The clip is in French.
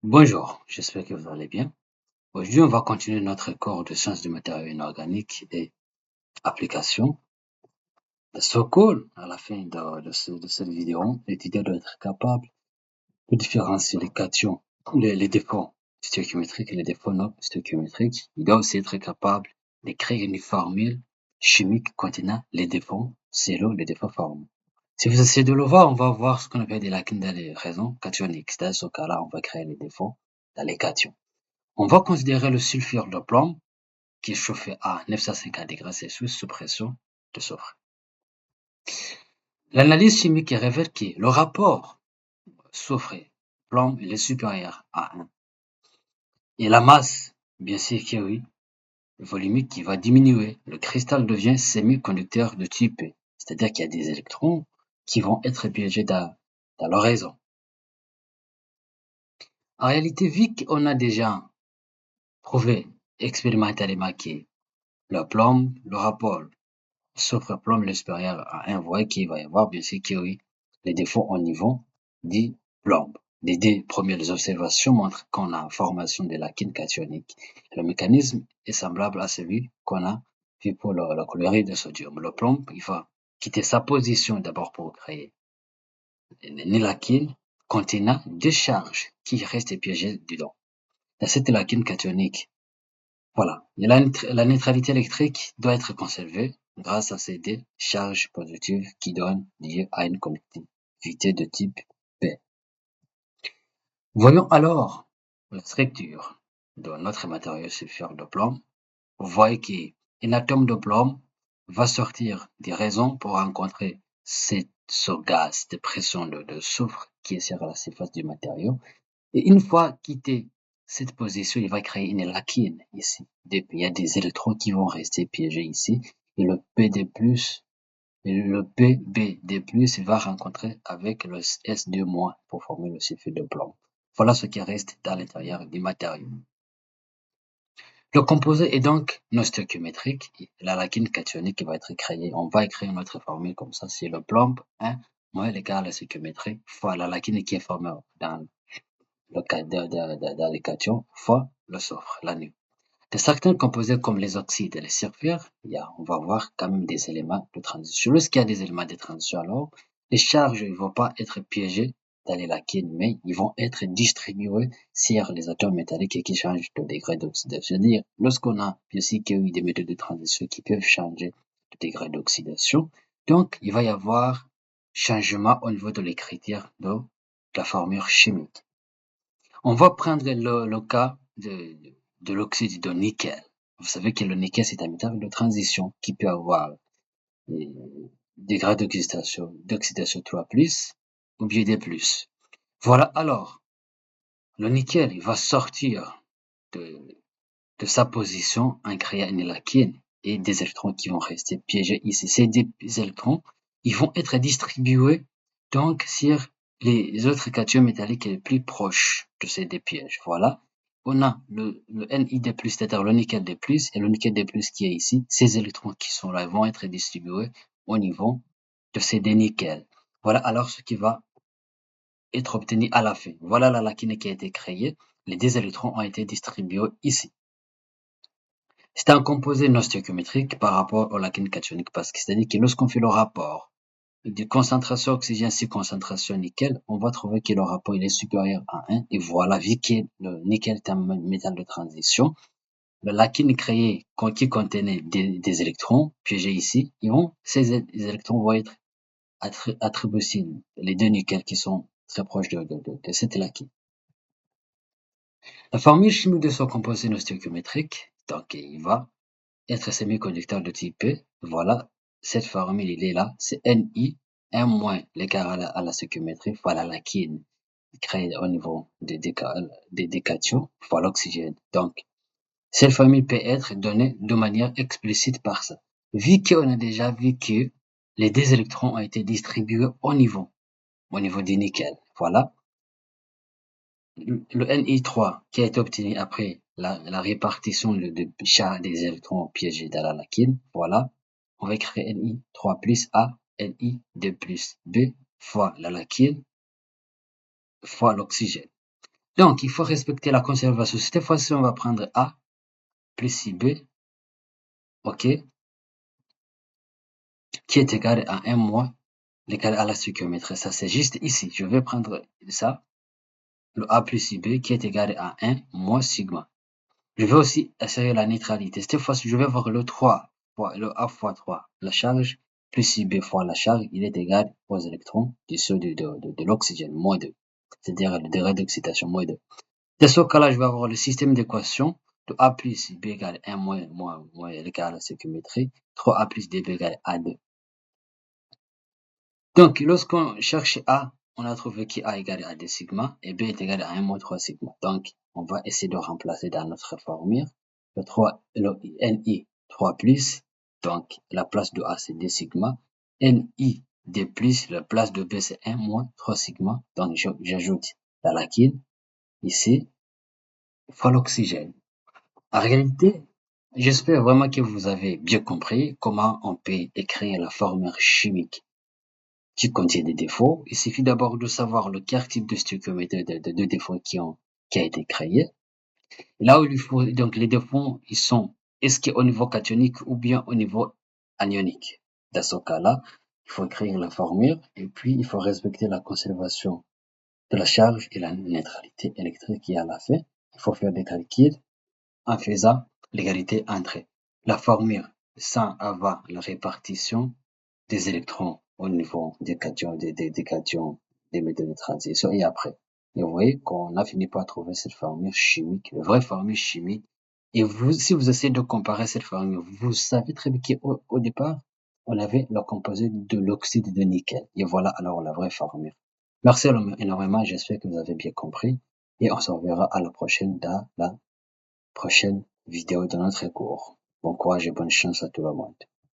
Bonjour, j'espère que vous allez bien. Aujourd'hui, on va continuer notre cours de sciences du matériau inorganique et applications. So cool, à la fin de cette vidéo, l'étudiant doit être capable de différencier les cations, les défauts stéchiométriques et les défauts non stéchiométriques. Il doit aussi être capable de créer une formule chimique contenant les défauts, selon les défauts formels. Si vous essayez de le voir, on va voir ce qu'on appelle des lacunes dans les raisons cationiques. Dans ce cas-là, on va créer les défauts dans les cations. On va considérer le sulfure de plomb qui est chauffé à 950 degrés Celsius sous pression de soufre. L'analyse chimique révèle que le rapport soufre-plomb est supérieur à 1. Et la masse, bien sûr que oui, volumique qui va diminuer. Le cristal devient semi-conducteur de type P. C'est-à-dire qu'il y a des électrons qui vont être piégés dans l'horizon. En réalité, vu qu'on a déjà prouvé expérimentalement que le plomb, le rapport soufre-plomb est supérieur à 1, vous voyez qu'il va y avoir bien sûr que oui, les défauts au niveau du plomb. Les deux premières observations montrent qu'on a formation de lacunes cationiques. Le mécanisme est semblable à celui qu'on a vu pour le chlorure de sodium. Le plomb, il va quitter sa position d'abord pour créer une lacune contenant deux charges qui restent piégées dedans. Dans cette lacune cationique, voilà, et la neutralité électrique doit être conservée grâce à ces deux charges positives qui donnent lieu à une conductivité de type P. Voyons alors la structure de notre matériau sulfure de plomb. Vous voyez qu'un atome de plomb va sortir des raisons pour rencontrer ce gaz de pression de soufre qui est sur la surface du matériau. Et une fois quitté cette position, il va créer une lacune ici. Il y a des électrons qui vont rester piégés ici. Et le PD+, et le PBD+, va rencontrer avec le S2- pour former le sulfure de plomb. Voilà ce qui reste à l'intérieur du matériau. Le composé est donc non stéchiométrique. La lacune cationique va être créée. On va écrire notre formule comme ça. C'est le plomb 1 moins l'égal à la stéchiométrie fois la lacune qui est formée dans les cations fois le soufre, l'anion. De certains composés comme les oxydes et les sulfures, on va voir quand même des éléments de transition. Lorsqu'il y a des éléments de transition, alors, les charges ne vont pas être piégées dans les lacunes, mais ils vont être distribués sur les atomes métalliques qui changent de degré d'oxydation. C'est-à-dire, lorsqu'on a, bien sûr, qu'il y a eu des méthodes de transition qui peuvent changer de degré d'oxydation, donc, il va y avoir changement au niveau de l'écriture de la formule chimique. On va prendre le cas de l'oxyde de nickel. Vous savez que le nickel, c'est un métal de transition qui peut avoir des grades d'oxydation 3+, ou bien des plus. Voilà, alors, le nickel, il va sortir de, de sa position en créant une lacune et des électrons qui vont rester piégés ici. Ces électrons, ils vont être distribués donc sur les autres cations métalliques les plus proches de ces deux pièges. Voilà. On a le NiD+, c'est-à-dire le nickel D+, et le nickel D+, qui est ici. Ces électrons qui sont là vont être distribués au niveau de ces deux nickels. Voilà alors ce qui va être obtenu à la fin. Voilà la lacune qui a été créée. Les deux électrons ont été distribués ici. C'est un composé non stéchiométrique par rapport aux lacunes cationiques parce que c'est-à-dire que lorsqu'on fait le rapport de concentration oxygène sur concentration nickel, on va trouver que le rapport il est supérieur à 1 et voilà, vu que le nickel est un métal de transition, la lacune créée qui contenait des électrons piégés ici, ces électrons vont être attribués les deux nickels qui sont très proches de cette lacune. La formule chimique de ce composé non stéchiométrique, donc il va être semi-conducteur de type P, voilà, cette formule, il est là, c'est Ni, 1 moins l'écart à la stéchiométrie fois la lacune créée au niveau des cations fois l'oxygène. Donc, cette formule peut être donnée de manière explicite par ça. Vu qu'on a déjà vu que les deux électrons ont été distribués au niveau du nickel. Voilà. Le Ni3 qui a été obtenu après la répartition des électrons piégés dans la lacune, voilà, on va écrire Ni3 plus A, Ni2 plus B fois la lacune fois l'oxygène. Donc, il faut respecter la conservation. Cette fois-ci, on va prendre A plus IB, ok, qui est égal à 1 moins l'égal à la stoichiométrie. Ça, c'est juste ici. Je vais prendre ça, le A plus IB, qui est égal à 1 moins sigma. Je vais aussi essayer la neutralité. Cette fois-ci, je vais voir le 3 fois le A fois 3, la charge, plus IB fois la charge, il est égal aux électrons dissous de l'oxygène, moins 2. C'est-à-dire le degré d'excitation, moins 2. Dans ce cas-là, je vais avoir le système d'équation de A plus B égale 1 moins égal à la symétrie, 3A plus DB égale A2. Donc, lorsqu'on cherche A, on a trouvé qu'A égale à 2 sigma et B est égal à 1 moins 3 sigma. Donc, on va essayer de remplacer dans notre formule le 3, le Ni 3 plus, donc la place de A c'est 2 sigma, Ni 2 plus, la place de B c'est 1 moins 3 sigma, donc j'ajoute la liquide ici, fois l'oxygène. En réalité, j'espère vraiment que vous avez bien compris comment on peut écrire la formule chimique qui contient des défauts. Il suffit d'abord de savoir le quel type de stoichiométrie de défauts qui a été créé. Là où il faut, donc les défauts, ils sont, est-ce qu'au niveau cationique ou bien au niveau anionique? Dans ce cas-là, il faut écrire la formule et puis il faut respecter la conservation de la charge et la neutralité électrique et à la fin, il faut faire des calculs en faisant l'égalité entre la formule sans avoir la répartition des électrons au niveau des cations, des cations, des métaux de transition et après. Et vous voyez qu'on a fini par trouver cette formule chimique, la vraie formule chimique. Et vous, si vous essayez de comparer cette formule, vous savez très bien qu'au départ, on avait le composé de l'oxyde de nickel. Et voilà alors la vraie formule. Merci énormément, j'espère que vous avez bien compris. Et on se reverra à la prochaine dans la prochaine vidéo de notre cours. Bon courage et bonne chance à tout le monde.